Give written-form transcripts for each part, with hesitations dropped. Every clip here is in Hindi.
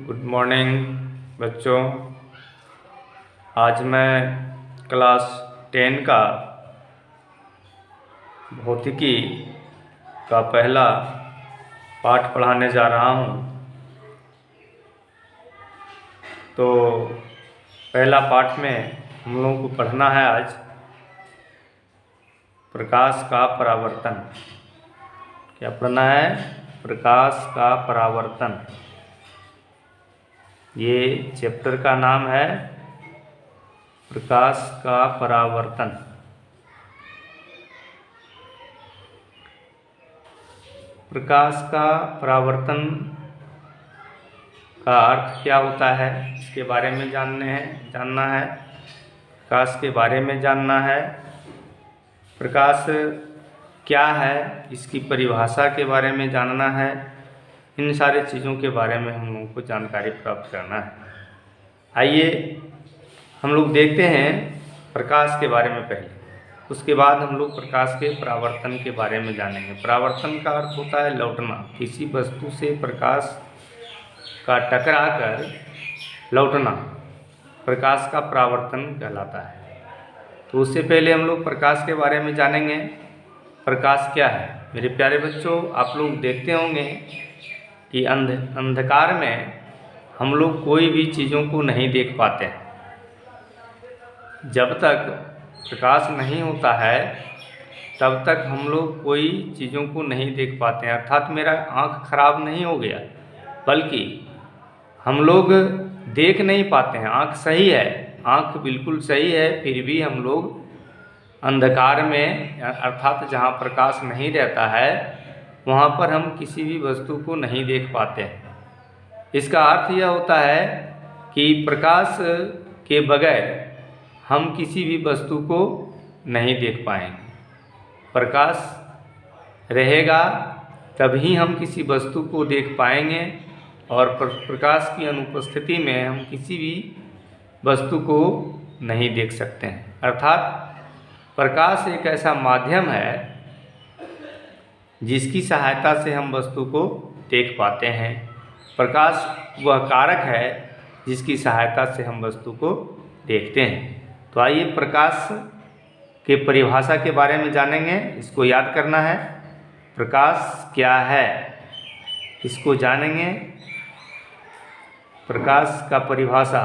गुड मॉर्निंग बच्चों। आज मैं क्लास 10 का भौतिकी का पहला पाठ पढ़ाने जा रहा हूँ। तो पहला पाठ में हम लोगों को पढ़ना है आज प्रकाश का परावर्तन। क्या पढ़ना है? प्रकाश का परावर्तन। ये चैप्टर का नाम है प्रकाश का परावर्तन। प्रकाश का परावर्तन का अर्थ क्या होता है, इसके बारे में जानना है। प्रकाश के बारे में जानना है। प्रकाश क्या है, इसकी परिभाषा के बारे में जानना है। इन सारी चीज़ों के बारे में हम लोगों को जानकारी प्राप्त करना है। आइए हम लोग देखते हैं प्रकाश के बारे में पहले, उसके बाद हम लोग प्रकाश के परावर्तन के बारे में जानेंगे। परावर्तन का अर्थ होता है लौटना। किसी वस्तु से प्रकाश का टकरा कर लौटना प्रकाश का परावर्तन कहलाता है। तो उससे पहले हम लोग प्रकाश के बारे में जानेंगे। प्रकाश क्या है? मेरे प्यारे बच्चों, आप लोग देखते होंगे कि अंधकार में हम लोग कोई भी चीज़ों को नहीं देख पाते हैं। जब तक प्रकाश नहीं होता है तब तक हम लोग कोई चीज़ों को नहीं देख पाते हैं। अर्थात मेरा आँख खराब नहीं हो गया, बल्कि हम लोग देख नहीं पाते हैं। आँख सही है, आँख बिल्कुल सही है, फिर भी हम लोग अंधकार में अर्थात जहाँ प्रकाश नहीं रहता है वहाँ पर हम किसी भी वस्तु को नहीं देख पाते हैं। इसका अर्थ यह होता है कि प्रकाश के बगैर हम किसी भी वस्तु को नहीं देख पाएंगे। प्रकाश रहेगा तभी हम किसी वस्तु को देख पाएंगे, और प्रकाश की अनुपस्थिति में हम किसी भी वस्तु को नहीं देख सकते हैं। अर्थात प्रकाश एक ऐसा माध्यम है जिसकी सहायता से हम वस्तु को देख पाते हैं। प्रकाश वह कारक है जिसकी सहायता से हम वस्तु को देखते हैं। तो आइए प्रकाश के परिभाषा के बारे में जानेंगे। इसको याद करना है। प्रकाश क्या है, इसको जानेंगे। प्रकाश का परिभाषा,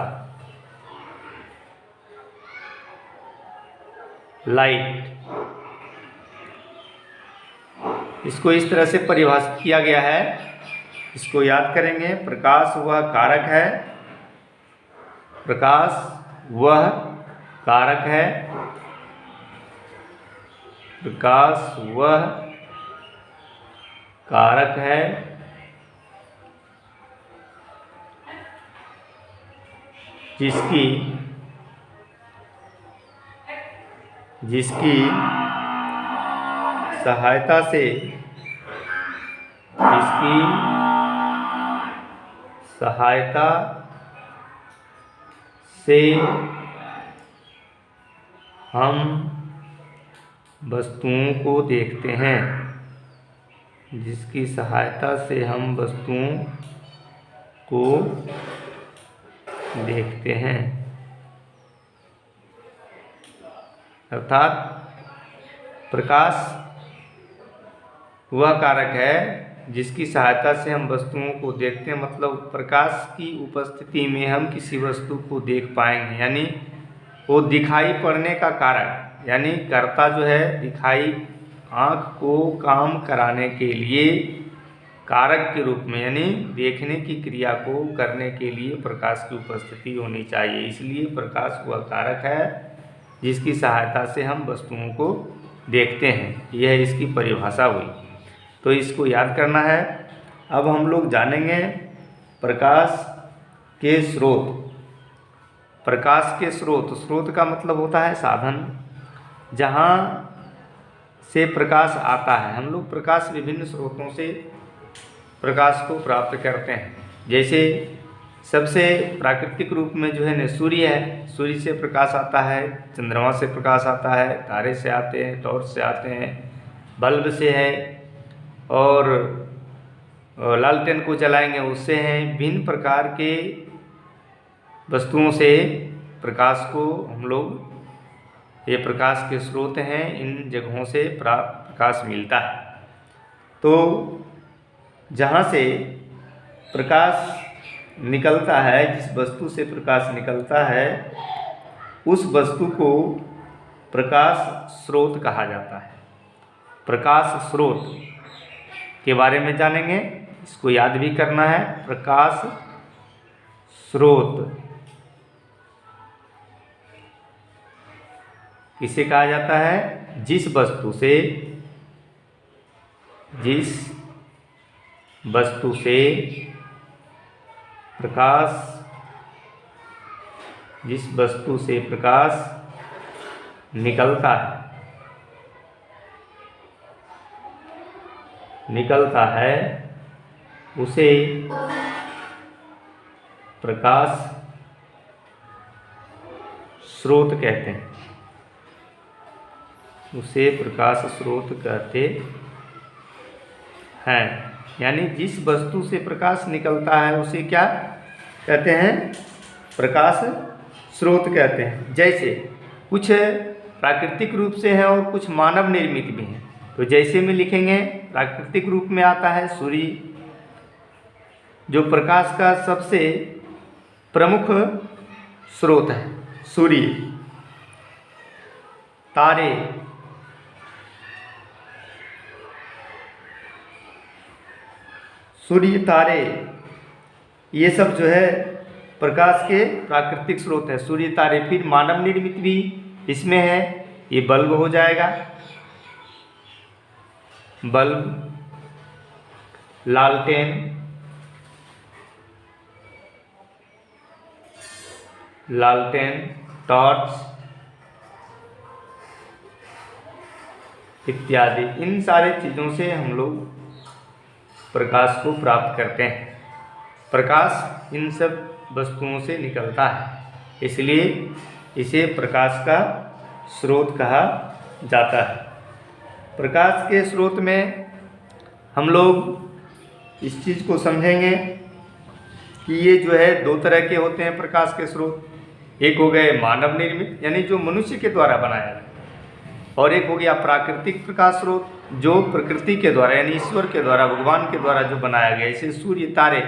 लाइट। इसको इस तरह से परिभाषित किया गया है, इसको याद करेंगे। प्रकाश वह कारक है, प्रकाश वह कारक है, प्रकाश वह कारक है जिसकी सहायता से हम वस्तुओं को देखते हैं। जिसकी सहायता से हम वस्तुओं को देखते हैं। अर्थात प्रकाश वह कारक है जिसकी सहायता से हम वस्तुओं को देखते हैं। मतलब प्रकाश की उपस्थिति में हम किसी वस्तु को देख पाएंगे, यानी वो दिखाई पड़ने का कारक, यानी कर्ता जो है दिखाई, आँख को काम कराने के लिए कारक के रूप में, यानी देखने की क्रिया को करने के लिए प्रकाश की उपस्थिति होनी चाहिए। इसलिए प्रकाश वह कारक है जिसकी सहायता से हम वस्तुओं को देखते हैं। यह इसकी परिभाषा हुई। तो इसको याद करना है। अब हम लोग जानेंगे प्रकाश के स्रोत। प्रकाश के स्रोत का मतलब होता है साधन, जहाँ से प्रकाश आता है। हम लोग प्रकाश विभिन्न स्रोतों से प्रकाश को प्राप्त करते हैं। जैसे सबसे प्राकृतिक रूप में जो है न सूर्य है, सूर्य से प्रकाश आता है, चंद्रमा से प्रकाश आता है, तारे से आते हैं, टॉर्च से आते हैं, बल्ब से है, और लालटेन को जलाएंगे उससे हैं। भिन्न प्रकार के वस्तुओं से प्रकाश को हम लोग, ये प्रकाश के स्रोत हैं, इन जगहों से प्रकाश मिलता है। तो जहाँ से प्रकाश निकलता है, जिस वस्तु से प्रकाश निकलता है, उस वस्तु को प्रकाश स्रोत कहा जाता है। प्रकाश स्रोत के बारे में जानेंगे, इसको याद भी करना है। प्रकाश स्रोत किसे कहा जाता है? जिस वस्तु से प्रकाश, जिस वस्तु से प्रकाश निकलता है उसे प्रकाश स्रोत कहते हैं। उसे प्रकाश स्रोत कहते हैं। यानी जिस वस्तु से प्रकाश निकलता है उसे क्या कहते हैं? प्रकाश स्रोत कहते हैं। जैसे कुछ प्राकृतिक रूप से है और कुछ मानव निर्मित भी हैं। तो जैसे में लिखेंगे, प्राकृतिक रूप में आता है सूर्य, जो प्रकाश का सबसे प्रमुख स्रोत है। सूर्य, तारे, सूर्य, तारे, ये सब जो है प्रकाश के प्राकृतिक स्रोत है। सूर्य, तारे। फिर मानव निर्मित भी इसमें है, ये बल्ब हो जाएगा। बल्ब, लालटेन, टॉर्च इत्यादि, इन सारे चीज़ों से हम लोग प्रकाश को प्राप्त करते हैं। प्रकाश इन सब वस्तुओं से निकलता है, इसलिए इसे प्रकाश का स्रोत कहा जाता है। प्रकाश के स्रोत में हम लोग इस चीज़ को समझेंगे कि ये जो है दो तरह के होते हैं प्रकाश के स्रोत। एक हो गए मानव निर्मित, यानी जो मनुष्य के द्वारा बनाया है, और एक हो गया प्राकृतिक प्रकाश स्रोत, जो प्रकृति के द्वारा यानी ईश्वर के द्वारा, भगवान के द्वारा जो बनाया गया। जैसे सूर्य, तारे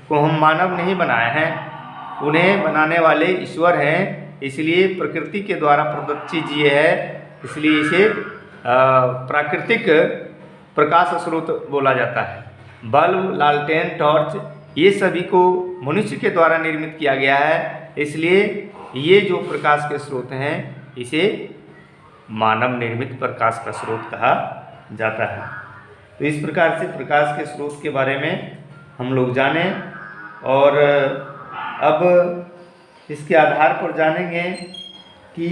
को हम मानव नहीं बनाए हैं, उन्हें बनाने वाले ईश्वर हैं, इसलिए प्रकृति के द्वारा प्रदत्त चीज़ ये है, इसलिए इसे प्राकृतिक प्रकाश स्रोत बोला जाता है। बल्ब, लालटेन, टॉर्च, ये सभी को मनुष्य के द्वारा निर्मित किया गया है, इसलिए ये जो प्रकाश के स्रोत हैं इसे मानव निर्मित प्रकाश का स्रोत कहा जाता है। तो इस प्रकार से प्रकाश के स्रोत के बारे में हम लोग जाने, और अब इसके आधार पर जानेंगे कि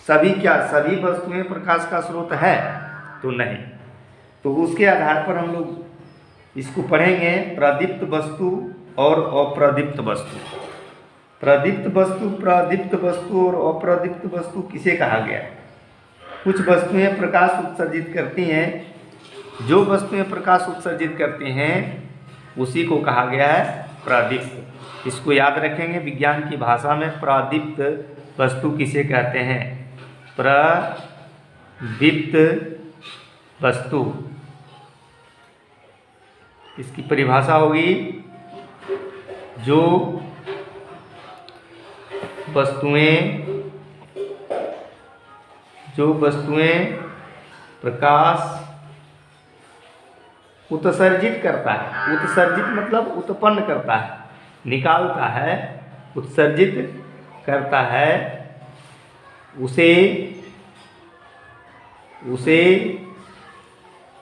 सभी वस्तुएं प्रकाश का स्रोत है तो नहीं। तो उसके आधार पर हम लोग इसको पढ़ेंगे, प्रदीप्त वस्तु और अप्रदीप्त वस्तु। प्रदीप्त वस्तु और अप्रदीप्त वस्तु किसे कहा गया? कुछ वस्तुएं प्रकाश उत्सर्जित करती हैं, जो वस्तुएं प्रकाश उत्सर्जित करती हैं उसी को कहा गया है प्रदीप्त। इसको याद रखेंगे, विज्ञान की भाषा में प्रदीप्त वस्तु किसे कहते हैं? प्रदीप्त वस्तु, इसकी परिभाषा होगी जो वस्तुएं प्रकाश उत्सर्जित करता है। उत्सर्जित मतलब उत्पन्न करता है, निकालता है, उत्सर्जित करता है, उसे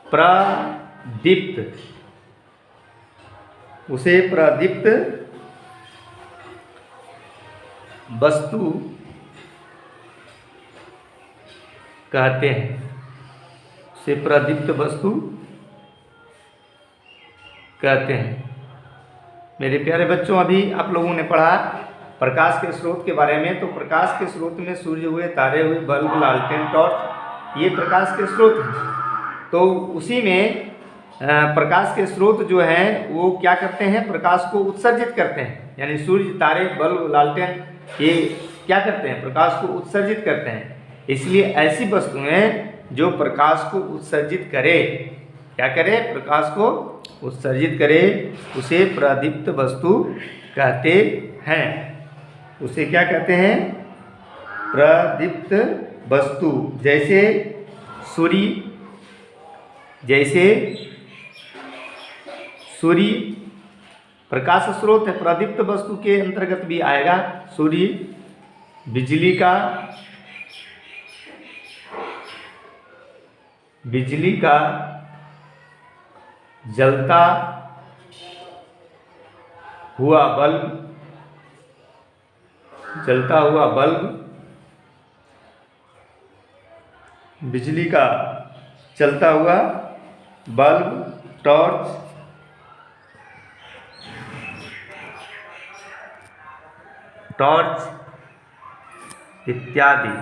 प्रदीप्त वस्तु कहते हैं। उसे प्रदीप्त वस्तु कहते हैं। मेरे प्यारे बच्चों, अभी आप लोगों ने पढ़ा प्रकाश के स्रोत के बारे में। तो प्रकाश के स्रोत में सूर्य हुए, तारे हुए, बल्ब, लालटेन, टॉर्च, ये प्रकाश के स्रोत हैं। तो उसी में प्रकाश के स्रोत जो हैं वो क्या करते हैं, प्रकाश को उत्सर्जित करते हैं। यानी सूर्य, तारे, बल्ब, लालटेन ये क्या करते हैं, प्रकाश को उत्सर्जित करते हैं। इसलिए ऐसी वस्तुएं जो प्रकाश को उत्सर्जित करे, क्या करे, प्रकाश को उत्सर्जित करे, उसे प्रदीप्त वस्तु कहते हैं। उसे क्या कहते हैं, प्रदीप्त वस्तु। जैसे सूर्य प्रकाश स्रोत है, प्रदीप्त वस्तु के अंतर्गत भी आएगा। सूर्य, बिजली का जलता हुआ बल्ब, बिजली का चलता हुआ बल्ब, टॉर्च इत्यादि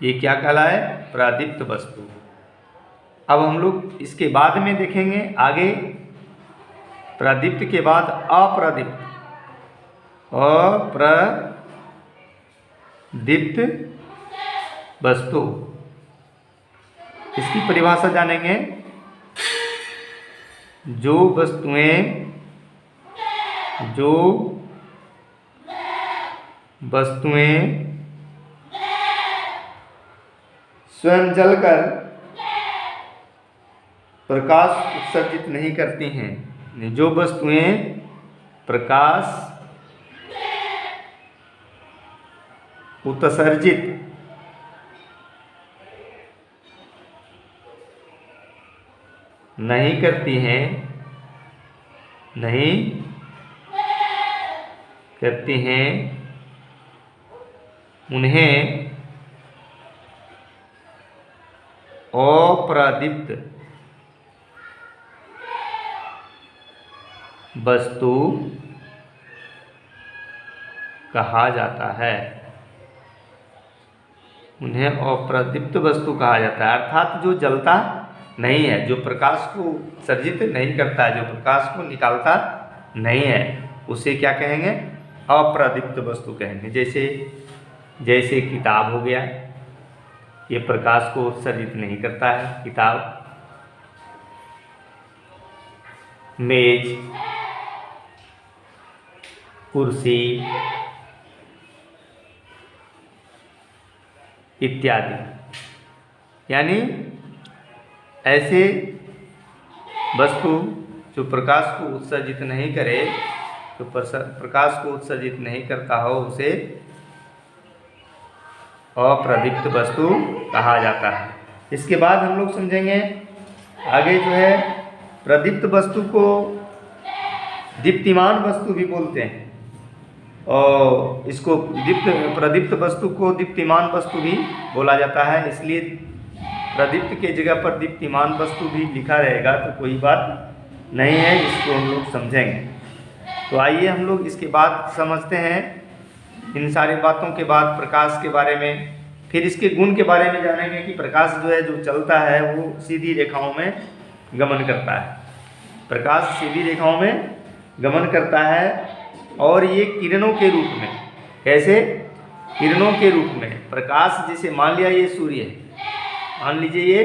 ये क्या कहलाए, प्रदीप्त वस्तु। अब हम लोग इसके बाद में देखेंगे आगे, प्रदीप्त के बाद अप्रदीप्त वस्तु, इसकी परिभाषा जानेंगे। जो वस्तुएं स्वयं जलकर प्रकाश उत्सर्जित नहीं करती हैं, जो वस्तुएं प्रकाश उत्सर्जित नहीं करती हैं, उन्हें अप्रदीप्त वस्तु कहा जाता है। उन्हें अप्रदीप्त वस्तु कहा जाता है, अर्थात जो जलता नहीं है, जो प्रकाश को उत्सर्जित नहीं करता है, जो प्रकाश को निकालता नहीं है, उसे क्या कहेंगे, अप्रदीप्त वस्तु कहेंगे। जैसे किताब हो गया, ये प्रकाश को उत्सर्जित नहीं करता है, किताब। मेज, कुर्सी इत्यादि। यानी ऐसे वस्तु जो प्रकाश को उत्सर्जित नहीं करे, तो प्रकाश को उत्सर्जित नहीं करता हो, उसे अप्रदीप्त वस्तु कहा जाता है। इसके बाद हम लोग समझेंगे आगे जो है, प्रदीप्त वस्तु को दीप्तिमान वस्तु भी बोलते हैं, और इसको प्रदीप्त वस्तु को दीप्तिमान वस्तु भी बोला जाता है। इसलिए प्रदीप्त के जगह पर दीप्तिमान वस्तु भी लिखा रहेगा तो कोई बात नहीं है, इसको हम लोग समझेंगे। तो आइए हम लोग इसके बाद समझते हैं, इन सारी बातों के बाद प्रकाश के बारे में, फिर इसके गुण के बारे में जानेंगे कि प्रकाश जो है, जो चलता है वो सीधी रेखाओं में गमन करता है। प्रकाश सीधी रेखाओं में गमन करता है, और ये किरणों के रूप में, कैसे, किरणों के रूप में प्रकाश, जैसे मान लिया ये सूर्य है, मान लीजिए ये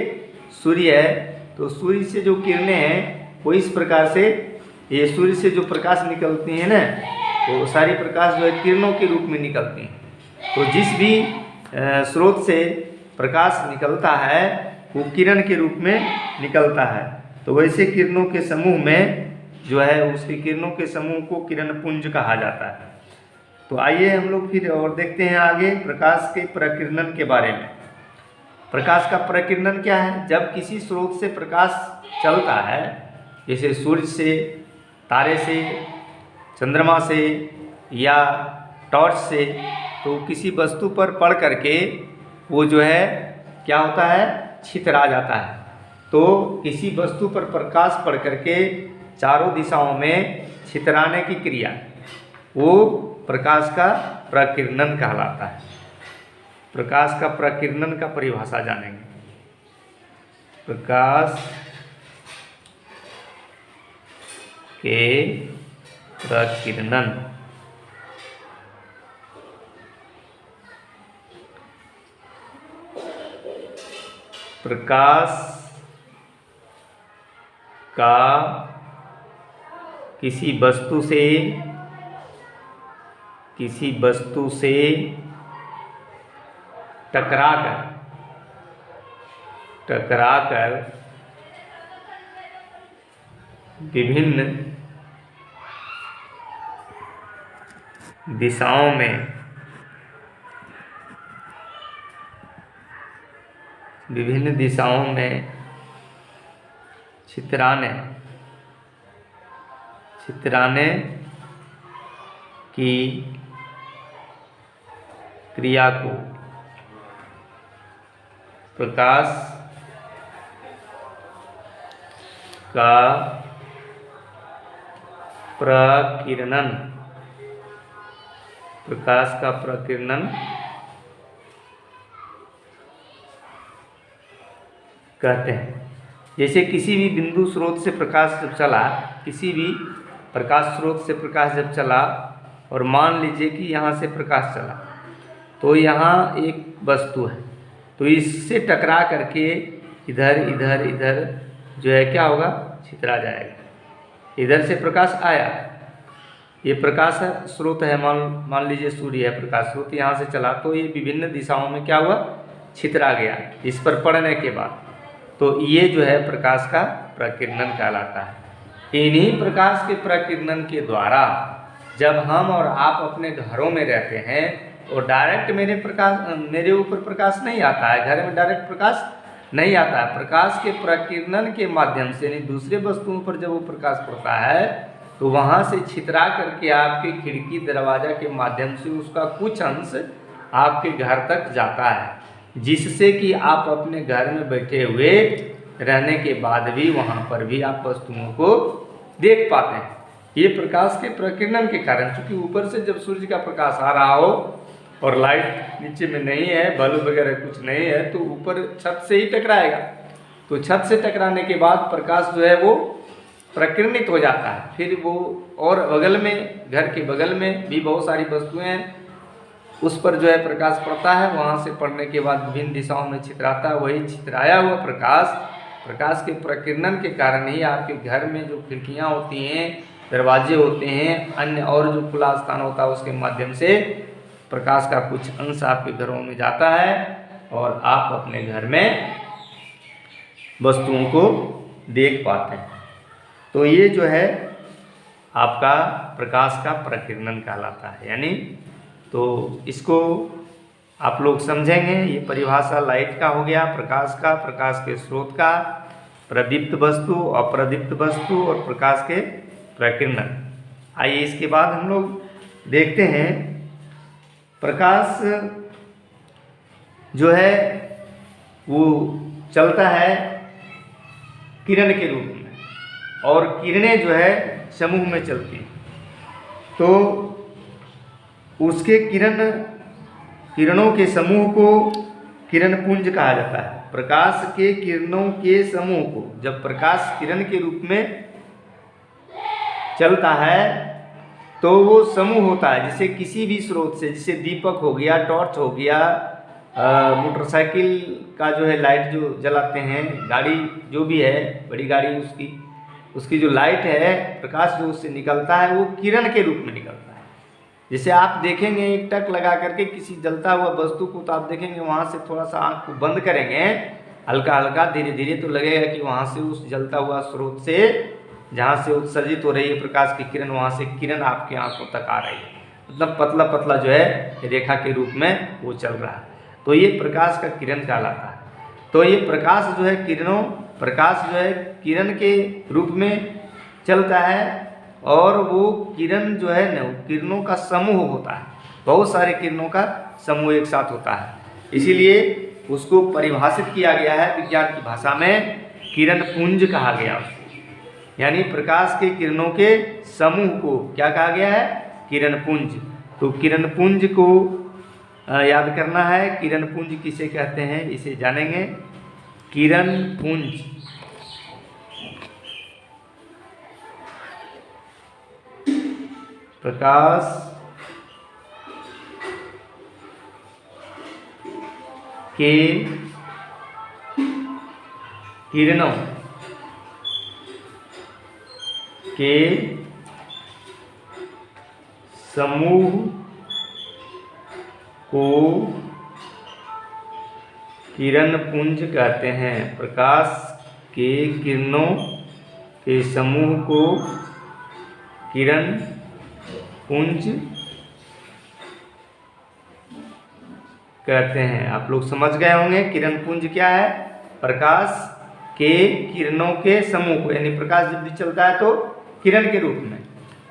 सूर्य है, तो सूर्य से जो किरणें हैं वो इस प्रकार से, ये सूर्य से जो प्रकाश निकलती हैं ना, तो सारी प्रकाश जो है किरणों के रूप में निकलती हैं। तो जिस भी स्रोत से प्रकाश निकलता है वो किरण के रूप में निकलता है। तो वैसे किरणों के समूह में जो है, उसके किरणों के समूह को किरण पुंज कहा जाता है। तो आइए हम लोग फिर और देखते हैं आगे प्रकाश के प्रकीर्णन के बारे में। प्रकाश का प्रकीर्णन क्या है, जब किसी स्रोत से प्रकाश चलता है, जैसे सूर्य से, तारे से, चंद्रमा से या टॉर्च से, तो किसी वस्तु पर पड़ करके वो जो है क्या होता है, छितरा जाता है। तो किसी वस्तु पर प्रकाश पड़ करके चारों दिशाओं में छितराने की क्रिया, वो प्रकाश का प्रकीर्णन कहलाता है। प्रकाश का प्रकीर्णन का परिभाषा जानेंगे। प्रकाश के प्रकीर्णन प्रकाश का किसी वस्तु से टकराकर विभिन्न दिशाओं में छितराने की क्रिया को प्रकाश का प्रकीर्णन कहते हैं। जैसे किसी भी बिंदु स्रोत से प्रकाश जब चला, किसी भी प्रकाश स्रोत से प्रकाश जब चला और मान लीजिए कि यहाँ से प्रकाश चला, तो यहाँ एक वस्तु है, तो इससे टकरा करके इधर जो है क्या होगा, छितरा जाएगा। इधर से प्रकाश आया, ये प्रकाश स्रोत है, मान लीजिए सूर्य है प्रकाश स्रोत, यहाँ से चला तो ये विभिन्न दिशाओं में क्या हुआ, छितरा गया इस पर पड़ने के बाद। तो ये जो है प्रकाश का प्रकीर्णन कहलाता है। इन्हीं प्रकाश के प्रकीर्णन के द्वारा जब हम और आप अपने घरों में रहते हैं और डायरेक्ट मेरे ऊपर प्रकाश नहीं आता है, घर में डायरेक्ट प्रकाश नहीं आता है। प्रकाश के प्रकीर्णन के माध्यम से यानी दूसरे वस्तुओं पर जब वो प्रकाश पड़ता है तो वहाँ से छितरा करके आपके खिड़की दरवाजा के माध्यम से उसका कुछ अंश आपके घर तक जाता है, जिससे कि आप अपने घर में बैठे हुए रहने के बाद भी वहाँ पर भी आप वस्तुओं को देख पाते हैं। ये प्रकाश के प्रकीर्णन के कारण, चूँकि ऊपर से जब सूर्य का प्रकाश आ रहा हो और लाइट नीचे में नहीं है, बल्ब वगैरह कुछ नहीं है, तो ऊपर छत से ही टकराएगा। तो छत से टकराने के बाद प्रकाश जो है वो प्रकीर्णित हो जाता है। फिर वो और बगल में, घर के बगल में भी बहुत सारी वस्तुएं हैं, उस पर जो है प्रकाश पड़ता है, वहाँ से पड़ने के बाद विभिन्न दिशाओं में छितराता है। वही छितराया हुआ प्रकाश के प्रकीर्णन के कारण ही आपके घर में जो खिड़कियाँ होती हैं, दरवाजे होते हैं, अन्य और जो खुला स्थान होता है, उसके माध्यम से प्रकाश का कुछ अंश आपके घरों में जाता है और आप अपने घर में वस्तुओं को देख पाते हैं। तो ये जो है आपका प्रकाश का प्रकीर्णन कहलाता है। यानी तो इसको आप लोग समझेंगे। ये परिभाषा लाइट का हो गया, प्रकाश का, प्रकाश के स्रोत का, प्रदीप्त वस्तु, अप्रदीप्त वस्तु और प्रकाश के प्रकीर्णन। आइए इसके बाद हम लोग देखते हैं प्रकाश जो है वो चलता है किरण के रूप में और किरणें जो है समूह में चलती हैं। तो उसके किरणों के समूह को किरण पुंज कहा जाता है। प्रकाश के किरणों के समूह को जब प्रकाश किरण के रूप में चलता है तो वो समूह होता है। जैसे किसी भी स्रोत से, जैसे दीपक हो गया, टॉर्च हो गया, मोटरसाइकिल का जो है लाइट जो जलाते हैं, गाड़ी जो भी है, बड़ी गाड़ी, उसकी जो लाइट है, प्रकाश जो उससे निकलता है वो किरण के रूप में निकलता है। जैसे आप देखेंगे एक टक लगा करके किसी जलता हुआ वस्तु को, तो आप देखेंगे वहाँ से थोड़ा सा आँख को बंद करेंगे, हल्का हल्का धीरे धीरे, तो लगेगा कि वहाँ से उस जलता हुआ स्रोत से, जहाँ से उत्सर्जित हो रही है प्रकाश की किरण, वहाँ से किरण आपकी आँखों तक आ रही है। मतलब पतला पतला जो है रेखा के रूप में वो चल रहा है। तो ये प्रकाश का किरण कहलाता है। तो ये प्रकाश जो है प्रकाश जो है किरण के रूप में चलता है और वो किरण जो है ना, किरणों का समूह होता है। बहुत सारे किरणों का समूह एक साथ होता है, इसीलिए उसको परिभाषित किया गया है विज्ञान की भाषा में, किरण पुंज कहा गया उसको। यानी प्रकाश के किरणों के समूह को क्या कहा गया है, किरण पुंज। तो किरण पुंज को याद करना है। किरण पुंज किसे कहते हैं इसे जानेंगे। किरण पुंज प्रकाश के किरणों के समूह को किरण पुंज कहते हैं। प्रकाश के किरणों के समूह को किरण पुंज कहते हैं। आप लोग समझ गए होंगे किरण पुंज क्या है। प्रकाश के किरणों के समूह को, यानी प्रकाश जब भी चलता है तो किरण के रूप में,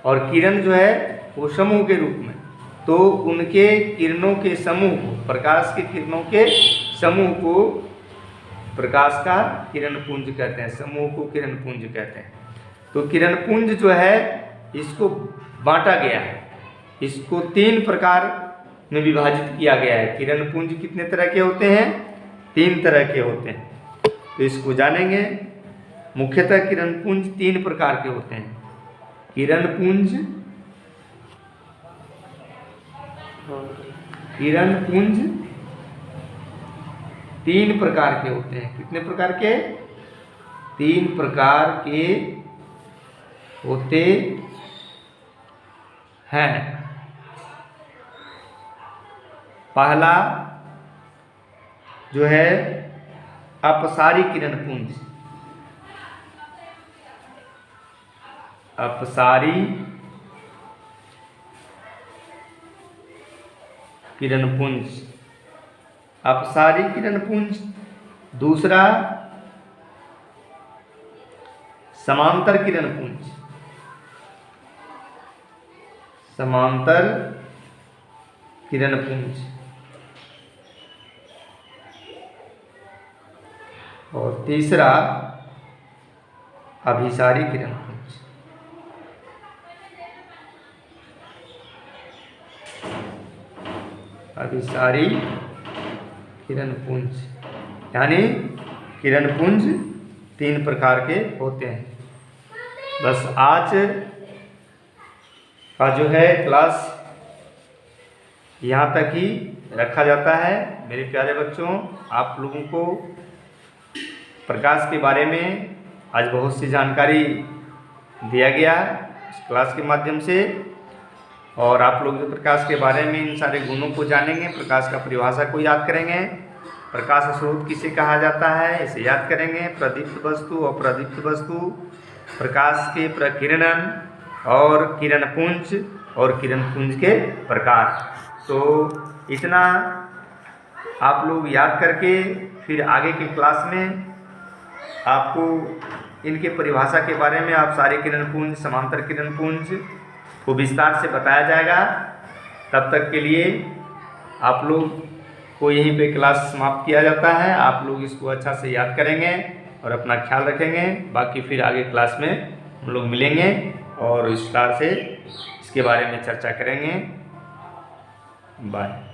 और किरण जो है वो समूह के रूप में, तो उनके किरणों के समूह को, प्रकाश के किरणों के समूह को प्रकाश का किरण पुंज कहते हैं, समूह को किरण पुंज कहते हैं। तो किरण पुंज जो है इसको बांटा गया है, इसको 3 प्रकार में विभाजित किया गया है। किरण पुंज कितने तरह के होते हैं? 3 तरह के होते हैं। तो इसको जानेंगे। मुख्यतः किरण पुंज 3 प्रकार के होते हैं। किरण पुंज 3 प्रकार के होते हैं। कितने प्रकार के? 3 प्रकार के होते हैं। पहला जो है अपसारी किरण पुंज। अपसारी किरण पुंज, अपसारी किरण पुंज। दूसरा समांतर किरण पुंज, समांतर किरण पुंज। और तीसरा अभिसारी किरण पुंज। अभिसारी किरण पुंज, यानी किरण पुंज 3 प्रकार के होते हैं। बस आज का जो है क्लास यहाँ तक ही रखा जाता है। मेरे प्यारे बच्चों, आप लोगों को प्रकाश के बारे में आज बहुत सी जानकारी दिया गया इस क्लास के माध्यम से, और आप लोग जो प्रकाश के बारे में इन सारे गुणों को जानेंगे, प्रकाश का परिभाषा को याद करेंगे, प्रकाश स्रोत किसे कहा जाता है इसे याद करेंगे, प्रदीप्त वस्तु, अप्रदीप्त वस्तु, प्रकाश के प्रकिरणन और किरण पुंज और किरण पुंज के प्रकार। तो इतना आप लोग याद करके फिर आगे की क्लास में आपको इनके परिभाषा के बारे में, आप सारे किरण पुंज, समांतर किरण पुंज को विस्तार से बताया जाएगा। तब तक के लिए आप लोग को यहीं पे क्लास समाप्त किया जाता है। आप लोग इसको अच्छा से याद करेंगे और अपना ख्याल रखेंगे। बाकी फिर आगे क्लास में हम लोग मिलेंगे और विस्तार से इसके बारे में चर्चा करेंगे। बाय।